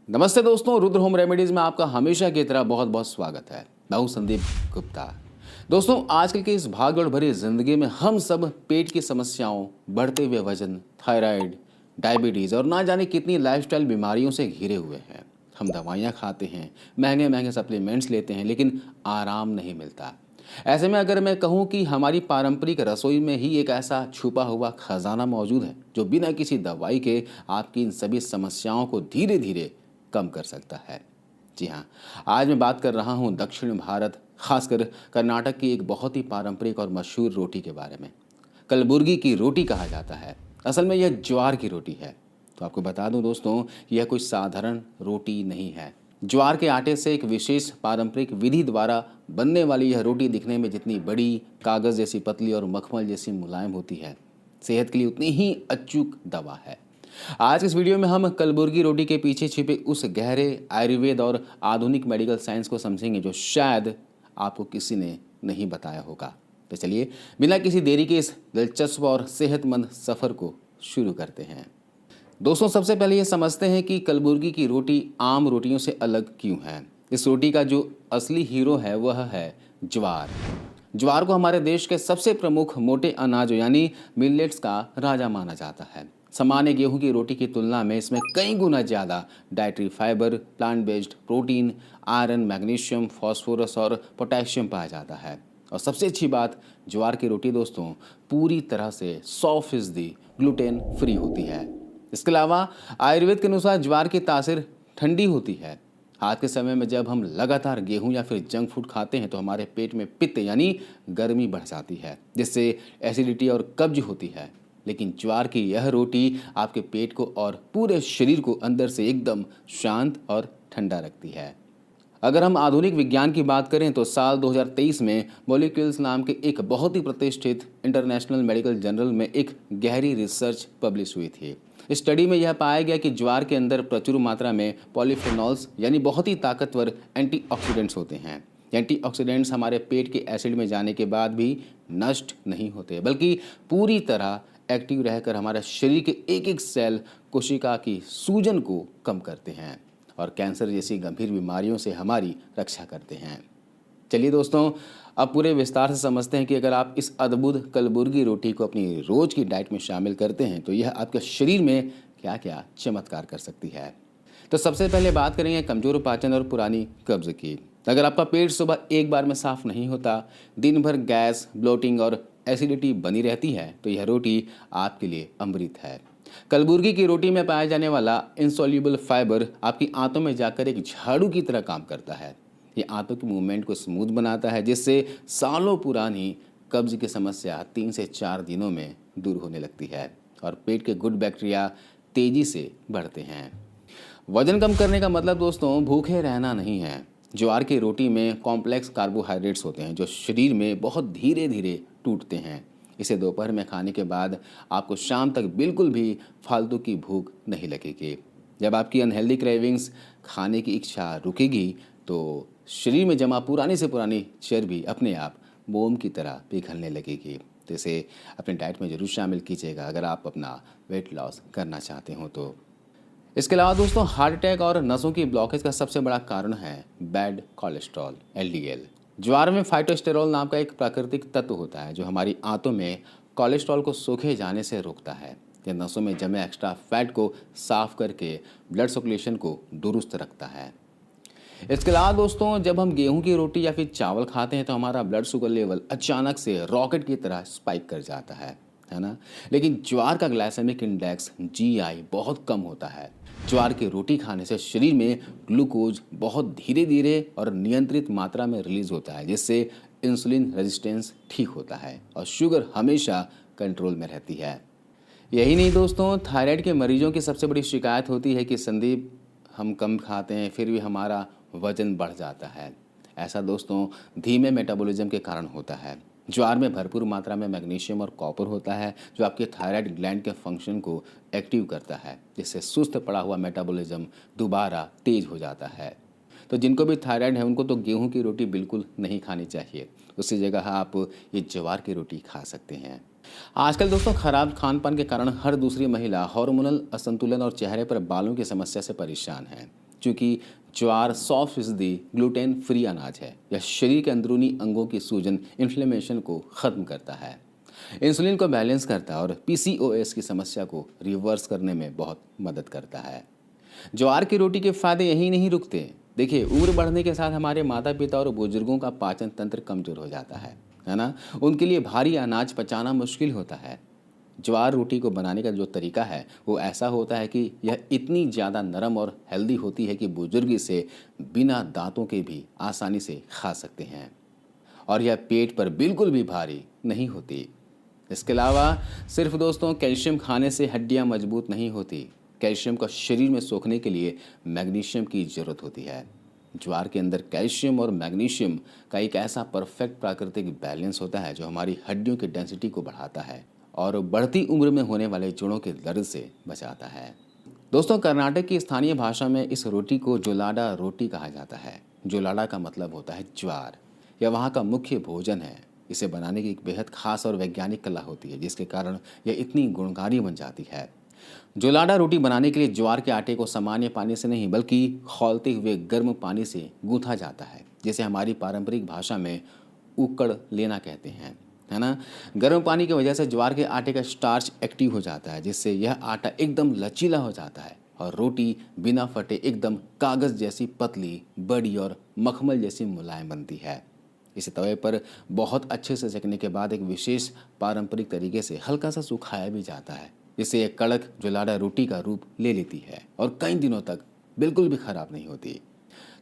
नमस्ते दोस्तों, Rudra home remedies में आपका हमेशा की तरह बहुत बहुत स्वागत है। मैं हूं संदीप गुप्ता। दोस्तों, आजकल की इस भागदौड़ भरी जिंदगी में हम सब पेट की समस्याओं, बढ़ते हुए वजन, थायराइड, डायबिटीज और ना जाने कितनी लाइफस्टाइल बीमारियों से घिरे हुए हैं। हम दवाइयाँ खाते हैं, महंगे महंगे सप्लीमेंट्स लेते हैं, लेकिन आराम नहीं मिलता। ऐसे में अगर मैं कहूँ कि हमारी पारंपरिक रसोई में ही एक ऐसा छुपा हुआ खजाना मौजूद है जो बिना किसी दवाई के आपकी इन सभी समस्याओं को धीरे धीरे कम कर सकता है। जी हाँ, आज मैं बात कर रहा हूँ दक्षिण भारत, खासकर कर्नाटक की एक बहुत ही पारंपरिक और मशहूर रोटी के बारे में। कलबुर्गी की रोटी कहा जाता है। असल में यह ज्वार की रोटी है। तो आपको बता दूं दोस्तों, यह कोई साधारण रोटी नहीं है। ज्वार के आटे से एक विशेष पारंपरिक विधि द्वारा बनने वाली यह रोटी दिखने में जितनी बड़ी, कागज़ जैसी पतली और मखमल जैसी मुलायम होती है, सेहत के लिए उतनी ही अचूक दवा है। आज इस वीडियो में हम कलबुर्गी रोटी के पीछे छिपे उस गहरे आयुर्वेद और आधुनिक मेडिकल साइंस को समझेंगे जो शायद आपको किसी ने नहीं बताया होगा। तो चलिए, बिना किसी देरी के इस दिलचस्प और सेहतमंद सफ़र को शुरू करते हैं। दोस्तों, सबसे पहले ये समझते हैं कि कलबुर्गी की रोटी आम रोटियों से अलग क्यों है। इस रोटी का जो असली हीरो है वह है ज्वार। ज्वार को हमारे देश के सबसे प्रमुख मोटे अनाजों यानी मिलेट्स का राजा माना जाता है। सामान्य गेहूं की रोटी की तुलना में इसमें कई गुना ज़्यादा dietary fibre, plant based protein, iron, magnesium, phosphorus और पोटेशियम पाया जाता है। और सबसे अच्छी बात, ज्वार की रोटी दोस्तों पूरी तरह से 100% ग्लूटेन फ्री होती है। इसके अलावा आयुर्वेद के अनुसार ज्वार की तासीर ठंडी होती है। आज के समय में जब हम लगातार गेहूं या फिर जंक फूड खाते हैं तो हमारे पेट में पित्त यानी गर्मी बढ़ जाती है, जिससे एसिडिटी और कब्ज होती है। लेकिन ज्वार की यह रोटी आपके पेट को और पूरे शरीर को अंदर से एकदम शांत और ठंडा रखती है। अगर हम आधुनिक विज्ञान की बात करें तो साल 2023 में मॉलिक्यूल्स नाम के एक बहुत ही प्रतिष्ठित इंटरनेशनल मेडिकल जर्नल में एक गहरी रिसर्च पब्लिश हुई थी। इस स्टडी में यह पाया गया कि ज्वार के अंदर प्रचुर मात्रा में पॉलीफेनॉल्स यानी बहुत ही ताकतवर एंटीऑक्सीडेंट्स होते हैं। एंटीऑक्सीडेंट्स हमारे पेट के एसिड में जाने के बाद भी नष्ट नहीं होते, बल्कि पूरी तरह एक्टिव रहकर हमारे शरीर के एक एक सेल कोशिका की सूजन को कम करते हैं और कैंसर जैसी गंभीर बीमारियों से हमारी रक्षा करते हैं। चलिए दोस्तों, अब पूरे विस्तार से समझते हैं कि अगर आप इस अद्भुत कलबुर्गी रोटी को अपनी रोज की डाइट में शामिल करते हैं तो यह आपके शरीर में क्या क्या चमत्कार कर सकती है। तो सबसे पहले बात करेंगे कमजोर पाचन और पुरानी कब्ज की। अगर आपका पेट सुबह एक बार में साफ नहीं होता, दिन भर गैस, ब्लोटिंग और एसिडिटी बनी रहती है, तो यह रोटी आपके लिए अमृत है। कलबुर्गी की रोटी में पाया जाने वाला इंसॉल्युबल फाइबर आपकी आंतों में जाकर एक झाड़ू की तरह काम करता है। ये आंतों की मूवमेंट को स्मूथ बनाता है, जिससे सालों पुरानी कब्ज की समस्या 3 से 4 दिनों में दूर होने लगती है और पेट के गुड बैक्टीरिया तेजी से बढ़ते हैं। वजन कम करने का मतलब दोस्तों भूखे रहना नहीं है। ज्वार की रोटी में कॉम्प्लेक्स कार्बोहाइड्रेट्स होते हैं जो शरीर में बहुत धीरे धीरे टूटते हैं। इसे दोपहर में खाने के बाद आपको शाम तक बिल्कुल भी फालतू की भूख नहीं लगेगी। जब आपकी अनहेल्दी क्रेविंग्स, खाने की इच्छा रुकेगी तो शरीर में जमा पुरानी से पुरानी चर्बी अपने आप मोम की तरह पिघलने लगेगी। तो इसे अपने डाइट में ज़रूर शामिल कीजिएगा अगर आप अपना वेट लॉस करना चाहते हो तो। इसके अलावा दोस्तों, हार्ट अटैक और नसों की ब्लॉकेज का सबसे बड़ा कारण है बैड कोलेस्ट्रॉल, एलडीएल। ज्वार में फाइटोस्टेरॉल नाम का एक प्राकृतिक तत्व होता है जो हमारी आंतों में कोलेस्ट्रॉल को सूखे जाने से रोकता है। यह नसों में जमे एक्स्ट्रा फैट को साफ करके ब्लड सर्कुलेशन को दुरुस्त रखता है। इसके अलावा दोस्तों, जब हम गेहूं की रोटी या फिर चावल खाते हैं तो हमारा ब्लड शुगर लेवल अचानक से रॉकेट की तरह स्पाइक कर जाता है ना। लेकिन ज्वार का ग्लाइसेमिक इंडेक्स जीआई बहुत कम होता है। ज्वार की रोटी खाने से शरीर में ग्लूकोज बहुत धीरे धीरे और नियंत्रित मात्रा में रिलीज होता है, जिससे इंसुलिन रेजिस्टेंस ठीक होता है और शुगर हमेशा कंट्रोल में रहती है। यही नहीं दोस्तों, थायराइड के मरीजों की सबसे बड़ी शिकायत होती है कि संदीप, हम कम खाते हैं फिर भी हमारा वजन बढ़ जाता है। ऐसा दोस्तों धीमे मेटाबॉलिज्म के कारण होता है। ज्वार में भरपूर मात्रा में मैग्नीशियम और कॉपर होता है जो आपके थायराइड ग्लैंड के फंक्शन को एक्टिव करता है, जिससे सुस्त पड़ा हुआ मेटाबॉलिज्म दोबारा तेज हो जाता है। तो जिनको भी थायराइड है उनको तो गेहूं की रोटी बिल्कुल नहीं खानी चाहिए। उसकी जगह आप ये ज्वार की रोटी खा सकते हैं। आजकल दोस्तों खराब खान पान के कारण हर दूसरी महिला हार्मोनल असंतुलन और चेहरे पर बालों की समस्या से परेशान है। चूँकि ज्वार 100% ग्लूटेन फ्री अनाज है। यह शरीर के अंदरूनी अंगों की सूजन इन्फ्लेमेशन को ख़त्म करता है, इंसुलिन को बैलेंस करता है और पीसीओएस की समस्या को रिवर्स करने में बहुत मदद करता है। ज्वार की रोटी के फ़ायदे यहीं नहीं रुकते। देखिए, उम्र बढ़ने के साथ हमारे माता पिता और बुजुर्गों का पाचन तंत्र कमज़ोर हो जाता है ना। उनके लिए भारी अनाज पचाना मुश्किल होता है। ज्वार रोटी को बनाने का जो तरीका है वो ऐसा होता है कि यह इतनी ज़्यादा नरम और हेल्दी होती है कि बुजुर्ग इसे बिना दांतों के भी आसानी से खा सकते हैं और यह पेट पर बिल्कुल भी भारी नहीं होती। इसके अलावा सिर्फ दोस्तों कैल्शियम खाने से हड्डियां मजबूत नहीं होती। कैल्शियम को शरीर में सोखने के लिए मैग्नीशियम की ज़रूरत होती है। ज्वार के अंदर कैल्शियम और मैग्नीशियम का एक ऐसा परफेक्ट प्राकृतिक बैलेंस होता है जो हमारी हड्डियों की डेंसिटी को बढ़ाता है और बढ़ती उम्र में होने वाले जोड़ों के दर्द से बचाता है। दोस्तों, कर्नाटक की स्थानीय भाषा में इस रोटी को जोलाडा रोटी कहा जाता है। जोलाडा का मतलब होता है ज्वार। यह वहाँ का मुख्य भोजन है। इसे बनाने की एक बेहद खास और वैज्ञानिक कला होती है जिसके कारण यह इतनी गुणकारी बन जाती है। जोलाडा रोटी बनाने के लिए ज्वार के आटे को सामान्य पानी से नहीं बल्कि खौलते हुए गर्म पानी से गूंथा जाता है, जिसे हमारी पारंपरिक भाषा में उकड़ लेना कहते हैं, है ना। गर्म पानी की वजह से ज्वार के आटे का स्टार्च एक्टिव हो जाता है, जिससे यह आटा एकदम लचीला हो जाता है और रोटी बिना फटे एकदम कागज़ जैसी पतली, बड़ी और मखमल जैसी मुलायम बनती है। इसे तवे पर बहुत अच्छे से सेकने के बाद एक विशेष पारंपरिक तरीके से हल्का सा सुखाया भी जाता है, जिससे यह कड़क जोलाडा रोटी का रूप ले लेती है और कई दिनों तक बिल्कुल भी ख़राब नहीं होती।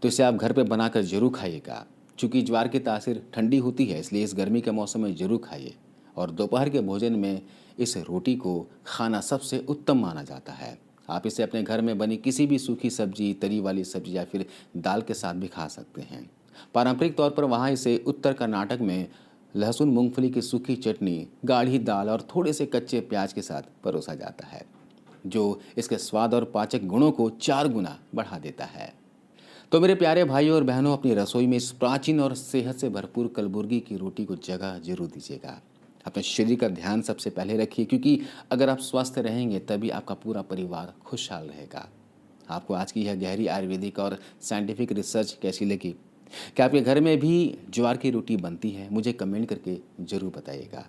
तो इसे आप घर पे बनाकर ज़रूर खाइएगा। चूँकि ज्वार की तासीर ठंडी होती है, इसलिए इस गर्मी के मौसम में ज़रूर खाइए और दोपहर के भोजन में इस रोटी को खाना सबसे उत्तम माना जाता है। आप इसे अपने घर में बनी किसी भी सूखी सब्जी, तरी वाली सब्जी या फिर दाल के साथ भी खा सकते हैं। पारंपरिक तौर पर वहाँ इसे उत्तर कर्नाटक में लहसुन, मूंगफली की सूखी चटनी, गाढ़ी दाल और थोड़े से कच्चे प्याज के साथ परोसा जाता है, जो इसके स्वाद और पाचक गुणों को 4 गुना बढ़ा देता है। तो मेरे प्यारे भाइयों और बहनों, अपनी रसोई में इस प्राचीन और सेहत से भरपूर कलबुर्गी की रोटी को जगह जरूर दीजिएगा। अपने शरीर का ध्यान सबसे पहले रखिए, क्योंकि अगर आप स्वस्थ रहेंगे तभी आपका पूरा परिवार खुशहाल रहेगा। आपको आज की यह गहरी आयुर्वेदिक और साइंटिफिक रिसर्च कैसी लगी? क्या आपके घर में भी ज्वार की रोटी बनती है? मुझे कमेंट करके ज़रूर बताइएगा।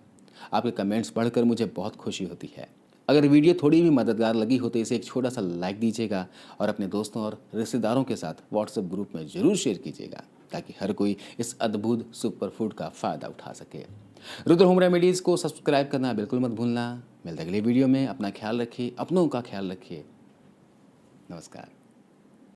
आपके कमेंट्स पढ़कर मुझे बहुत खुशी होती है। अगर वीडियो थोड़ी भी मददगार लगी हो तो इसे एक छोटा सा लाइक दीजिएगा और अपने दोस्तों और रिश्तेदारों के साथ व्हाट्सएप ग्रुप में ज़रूर शेयर कीजिएगा, ताकि हर कोई इस अद्भुत सुपर फूड का फ़ायदा उठा सके। रुद्र होम रेमेडीज़ को सब्सक्राइब करना बिल्कुल मत भूलना। मिलते अगले वीडियो में। अपना ख्याल रखिए, अपनों का ख्याल रखिए। नमस्कार।